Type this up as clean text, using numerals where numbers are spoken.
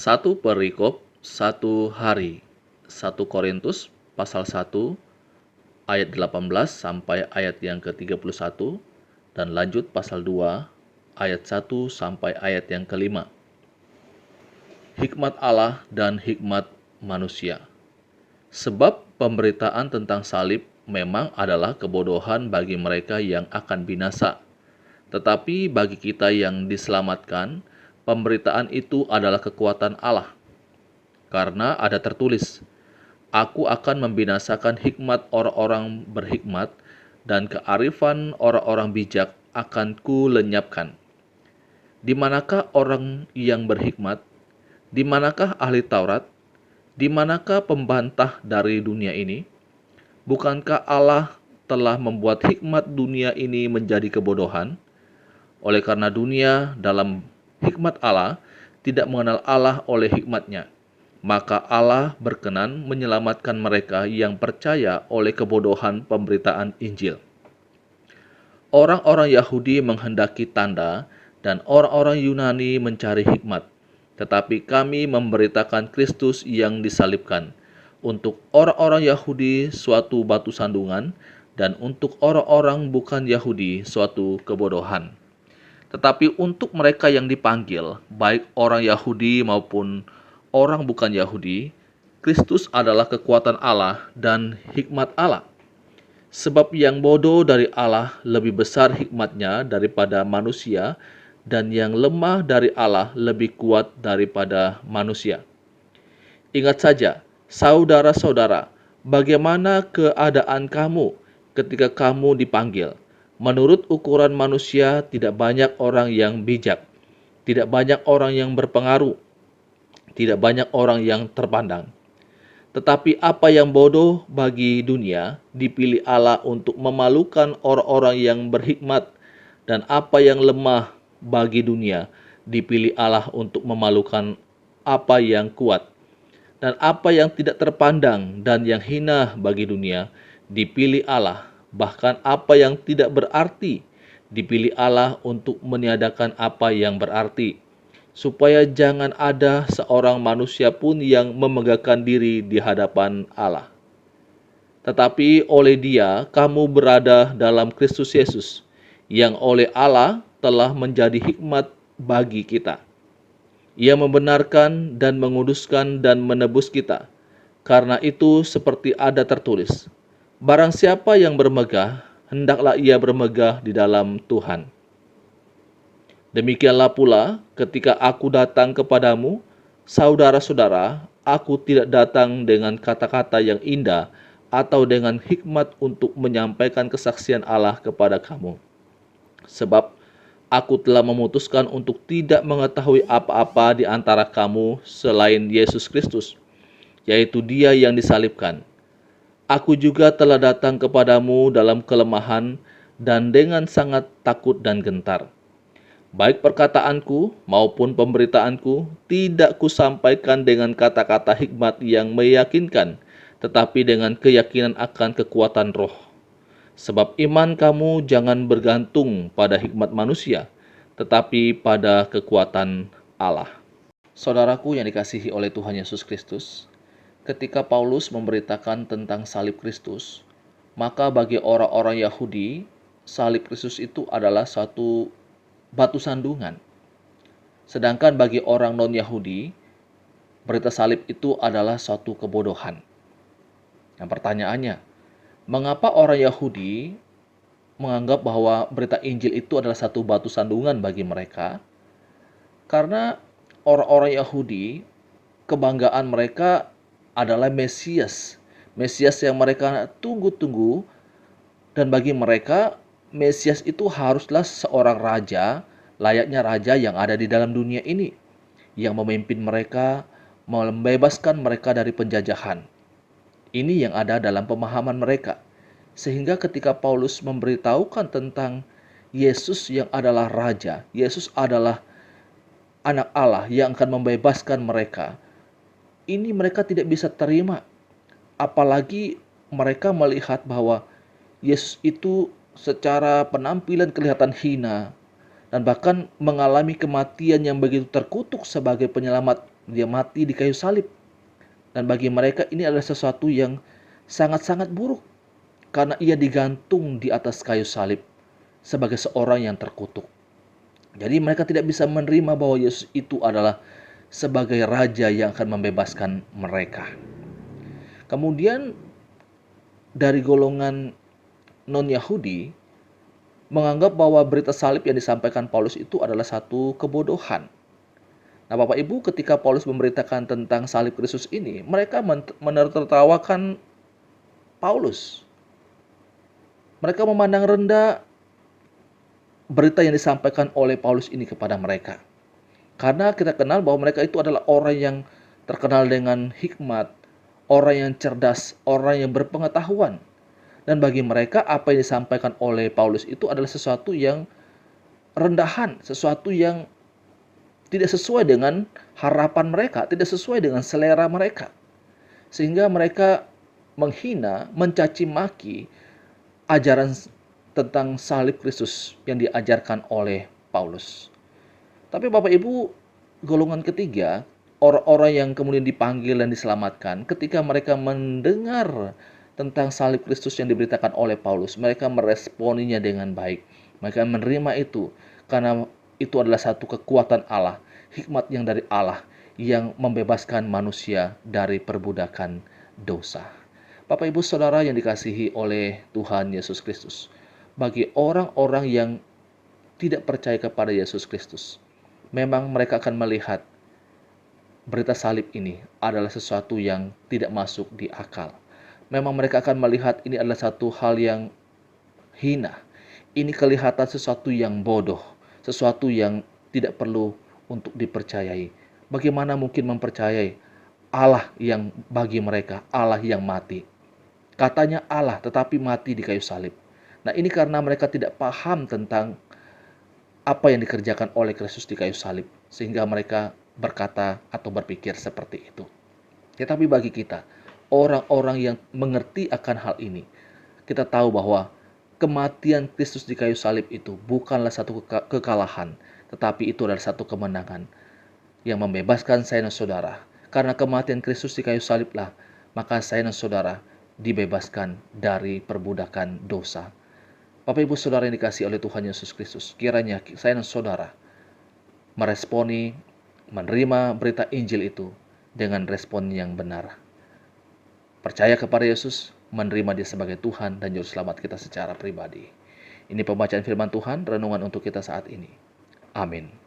Satu perikop, satu hari. 1 Korintus pasal 1 ayat 18 sampai ayat yang ke-31 dan lanjut pasal 2 ayat 1 sampai ayat yang ke-5. Hikmat Allah dan hikmat manusia. Sebab pemberitaan tentang salib memang adalah kebodohan bagi mereka yang akan binasa. Tetapi bagi kita yang diselamatkan, pemberitaan itu adalah kekuatan Allah. Karena ada tertulis, Aku akan membinasakan hikmat orang-orang berhikmat, dan kearifan orang-orang bijak akan kulenyapkan. Di manakah orang yang berhikmat? Di manakah ahli Taurat? Di manakah pembantah dari dunia ini? Bukankah Allah telah membuat hikmat dunia ini menjadi kebodohan? Oleh karena dunia dalam hikmat Allah tidak mengenal Allah oleh hikmatnya, maka Allah berkenan menyelamatkan mereka yang percaya oleh kebodohan pemberitaan Injil. Orang-orang Yahudi menghendaki tanda dan orang-orang Yunani mencari hikmat, tetapi kami memberitakan Kristus yang disalibkan. Untuk orang-orang Yahudi suatu batu sandungan, dan untuk orang-orang bukan Yahudi suatu kebodohan. Tetapi untuk mereka yang dipanggil, baik orang Yahudi maupun orang bukan Yahudi, Kristus adalah kekuatan Allah dan hikmat Allah. Sebab yang bodoh dari Allah lebih besar hikmatnya daripada manusia, dan yang lemah dari Allah lebih kuat daripada manusia. Ingat saja, saudara-saudara, bagaimana keadaan kamu ketika kamu dipanggil. Menurut ukuran manusia, tidak banyak orang yang bijak, tidak banyak orang yang berpengaruh, tidak banyak orang yang terpandang. Tetapi apa yang bodoh bagi dunia, dipilih Allah untuk memalukan orang-orang yang berhikmat, dan apa yang lemah bagi dunia, dipilih Allah untuk memalukan apa yang kuat. Dan apa yang tidak terpandang dan yang hina bagi dunia, dipilih Allah. Bahkan apa yang tidak berarti, dipilih Allah untuk meniadakan apa yang berarti, supaya jangan ada seorang manusia pun yang memegahkan diri di hadapan Allah. Tetapi oleh Dia kamu berada dalam Kristus Yesus, yang oleh Allah telah menjadi hikmat bagi kita. Ia membenarkan dan menguduskan dan menebus kita. Karena itu seperti ada tertulis, Barang siapa yang bermegah, hendaklah ia bermegah di dalam Tuhan. Demikianlah pula ketika aku datang kepadamu, saudara-saudara, aku tidak datang dengan kata-kata yang indah atau dengan hikmat untuk menyampaikan kesaksian Allah kepada kamu. Sebab aku telah memutuskan untuk tidak mengetahui apa-apa di antara kamu selain Yesus Kristus, yaitu Dia yang disalibkan. Aku juga telah datang kepadamu dalam kelemahan dan dengan sangat takut dan gentar. Baik perkataanku maupun pemberitaanku tidak kusampaikan dengan kata-kata hikmat yang meyakinkan, tetapi dengan keyakinan akan kekuatan roh. Sebab iman kamu jangan bergantung pada hikmat manusia, tetapi pada kekuatan Allah. Saudaraku yang dikasihi oleh Tuhan Yesus Kristus, ketika Paulus memberitakan tentang salib Kristus, maka bagi orang-orang Yahudi, salib Kristus itu adalah satu batu sandungan. Sedangkan bagi orang non-Yahudi, berita salib itu adalah suatu kebodohan. Yang pertanyaannya, mengapa orang Yahudi menganggap bahwa berita Injil itu adalah satu batu sandungan bagi mereka? Karena orang-orang Yahudi, kebanggaan mereka adalah Mesias. Mesias yang mereka tunggu-tunggu, dan bagi mereka, Mesias itu haruslah seorang raja, layaknya raja yang ada di dalam dunia ini, yang memimpin mereka, membebaskan mereka dari penjajahan. Ini yang ada dalam pemahaman mereka. Sehingga ketika Paulus memberitahukan tentang Yesus yang adalah raja, Yesus adalah anak Allah yang akan membebaskan mereka, ini mereka tidak bisa terima. Apalagi mereka melihat bahwa Yesus itu secara penampilan kelihatan hina, dan bahkan mengalami kematian yang begitu terkutuk sebagai penyelamat Dia mati di kayu salib. Dan bagi mereka ini adalah sesuatu yang sangat-sangat buruk karena ia digantung di atas kayu salib sebagai seorang yang terkutuk. Jadi mereka tidak bisa menerima bahwa Yesus itu adalah sebagai raja yang akan membebaskan mereka. Kemudian dari golongan non-Yahudi menganggap bahwa berita salib yang disampaikan Paulus itu adalah satu kebodohan. Nah, Bapak Ibu, ketika Paulus memberitakan tentang salib Kristus ini, mereka menertawakan Paulus. Mereka memandang rendah berita yang disampaikan oleh Paulus ini kepada mereka. Karena kita kenal bahwa mereka itu adalah orang yang terkenal dengan hikmat, orang yang cerdas, orang yang berpengetahuan. Dan bagi mereka apa yang disampaikan oleh Paulus itu adalah sesuatu yang rendahan, sesuatu yang tidak sesuai dengan harapan mereka, tidak sesuai dengan selera mereka. Sehingga mereka menghina, mencaci maki ajaran tentang salib Kristus yang diajarkan oleh Paulus. Tapi Bapak Ibu, golongan ketiga, orang-orang yang kemudian dipanggil dan diselamatkan, ketika mereka mendengar tentang salib Kristus yang diberitakan oleh Paulus, mereka meresponinya dengan baik. Mereka menerima itu karena itu adalah satu kekuatan Allah, hikmat yang dari Allah yang membebaskan manusia dari perbudakan dosa. Bapak Ibu Saudara yang dikasihi oleh Tuhan Yesus Kristus, bagi orang-orang yang tidak percaya kepada Yesus Kristus, memang mereka akan melihat berita salib ini adalah sesuatu yang tidak masuk di akal. Memang mereka akan melihat ini adalah satu hal yang hina. Ini kelihatan sesuatu yang bodoh, sesuatu yang tidak perlu untuk dipercayai. Bagaimana mungkin mempercayai Allah yang bagi mereka, Allah yang mati? Katanya Allah tetapi mati di kayu salib. Nah, ini karena mereka tidak paham tentang apa yang dikerjakan oleh Kristus di kayu salib, sehingga mereka berkata atau berpikir seperti itu. Tetapi bagi kita, orang-orang yang mengerti akan hal ini, kita tahu bahwa kematian Kristus di kayu salib itu bukanlah satu kekalahan, tetapi itu adalah satu kemenangan yang membebaskan saya dan saudara. Karena kematian Kristus di kayu saliblah, maka saya dan saudara dibebaskan dari perbudakan dosa. Bapak Ibu Saudara yang dikasihi oleh Tuhan Yesus Kristus, kiranya saya dan saudara meresponi, menerima berita Injil itu dengan respon yang benar. Percaya kepada Yesus, menerima Dia sebagai Tuhan dan Juru Selamat kita secara pribadi. Ini pembacaan firman Tuhan, renungan untuk kita saat ini. Amin.